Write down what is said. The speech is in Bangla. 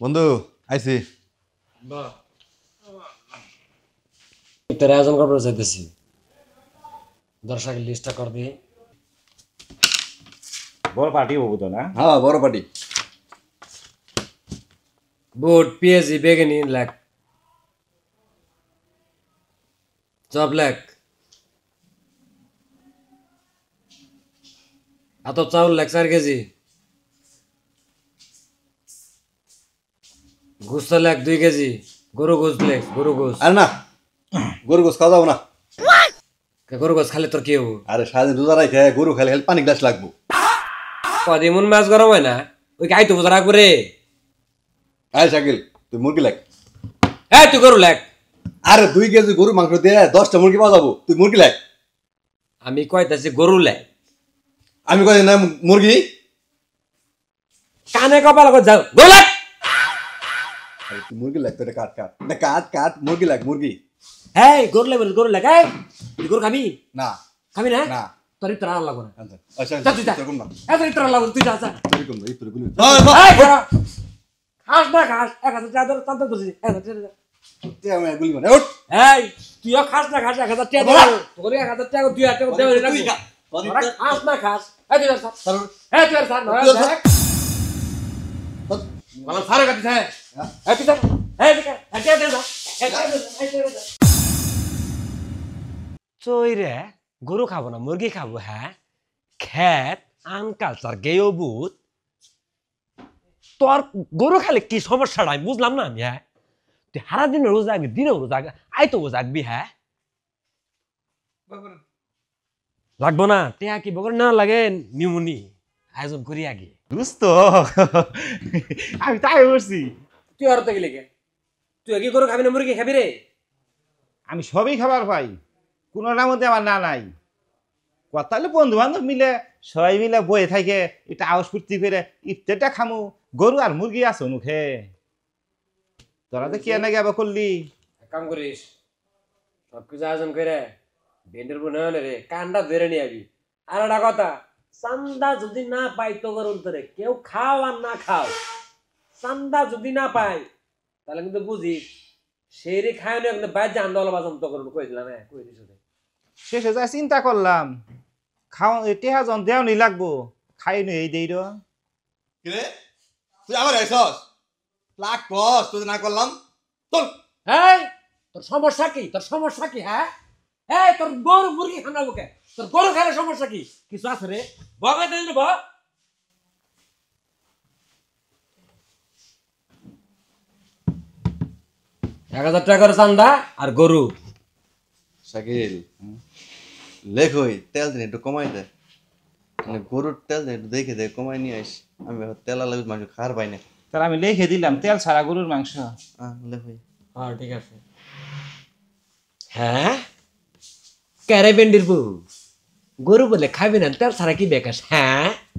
বন্ধু আইছি। তোর আয়োজন করতে চাইতেছি, দর্শকের লিস্টটা কর দিয়ে। বড় পার্টি হবো তো না? হ্যাঁ বড় পার্টি। বুট, পেঁয়াজি, বেগুনি লেখ, চপ লেখ, আতপ চাউল লেখ 4 কেজি, গোস্ত লেখ 2 কেজি, গরু গোস্ত লেখ, গরু গোস্ত। আরে না, গরু গোস খাওয়া যাবো না। গরু গোস্ত খালে তোর কি হবো? আরে সারাদিন রোজা রাখে গরু খালি খালি পানি গ্লাস লাগবো। কদিন মন মাছ গরম হয় না, ওই গাই তো বোঝা রাখবো রে। আরে শাকিল তুই মুরগি লাগ। হ্যাঁ তুই গরু লেখ। আরে 2 কেজি গরু মাংস দিয়ে 10টা মুরগি পাওয়া যাবো, তুই মুরগি লাগ। আমি কইতাছি গরু লেখ। আমি কই না মুরগি। কানে কপাল করে যাও, গরু লেখ। আরে তুই মুরগি লাগ, তোরে কাট কাট না, কাট কাট মুরগি লাগ মুরগি। হ্যাঁ গরু লেখ, গরু লেখ। এই তুই গরু খাবি? না খাবি না? না। তোর ইতরা আর লাগবো না। আচ্ছা যা তুই যা। তোর কোন না এত ইতরা লাগবো, তুই যা যা। তোর কোন না তোর গুলি। এই খারাপ। খাস না খাস, 1000 টাকা ধরে টানতে বসি, 1000 টাকা। তুই আমি গুলি মানে উঠ। এই তুইও খাস না খাস, 1000 টাকা দে। তোর 1000 টাকা 2000 টাকা দেবে না। তুই খা। তোরা খাস না খাস। এই তুই স্যার। এই তুই স্যার না দেখ। মালা সারে কাটি থাকে। এই তুই স্যার। এই দেখ, এটা দে যা। এটা দে যা, এটা দে যা। চইরে গরু খাবো না, মুরগি খাবো। হ্যাঁ খেত আনকালচার গেয়বুত। তোর গরু খালে কি সমস্যাটা আমি বুঝলাম না আমি। হ্যাঁ তুই সারা দিন রোজ আগবি, দিনেও রোজ আগ, আই তো রোজ আগবি। হ্যাঁ লাগবো না টিয়া কি বকর না লাগে, নিমুনি আয়োজন করি আগে। দোস্ত আমি তাই বলছি, তুই আর তো গেলে কে? তুই কি গরু খাবি না মুরগি খাবি রে? আমি সবই খাবার পাই, কোনোটার মধ্যে আমার না নাই। কথা হলে বন্ধু বান্ধব মিলে সবাই মিলে বয়ে থাকে, এটা আওয়াজ ফুর্তি করে ইফতারটা খামু, গরু আর মুরগি আছে মুখে। তোরা তো কি এনে আবার করলি? এক কাম করিস, সব কিছু আয়োজন করে ভেন্ডের বোন রে কানটা ধরে নিয়ে আবি। আর একটা কথা, চান্দা যদি না পাই তোর অন্তরে, কেউ খাও আর না খাও, চান্দা যদি না পাই তাহলে কিন্তু বুঝিস সেই রে খায় না, কিন্তু বাইর জান দল বাজান তো করুন কই দিলাম। হ্যাঁ কই দিস ওদের। শেষে যা চিন্তা করলাম, খাওয়া টেহা জন দেও নি লাগবো, খাই নি এই দেই কি রে তুই আবার আইছস? লাখ কস তুই না করলাম চল। এই তোর সমস্যা কি? তোর সমস্যা কি? হ্যাঁ এই তোর গরু মুরগি খানাবো কে? তোর গরু খাওয়ার সমস্যা কি? কিছু আছে রে? বগাই দিন ব। 1000 টাকার চান্দা আর গরু। শাকিল লেখ হই তেল দিন একটু কমাই দে, মানে গরুর তেল দিন একটু দেখে দে কমাই নিয়ে আইস। আমি তেল লাগবে মানুষ খার পাই না। তাহলে আমি লিখে দিলাম তেল ছাড়া গরুর মাংস। লেখ হই। হ্যাঁ ঠিক আছে। হ্যাঁ ক্যারে বেন্ডির বউ গরু বলে খাবি না, তেল ছাড়া কি বেকার? হ্যাঁ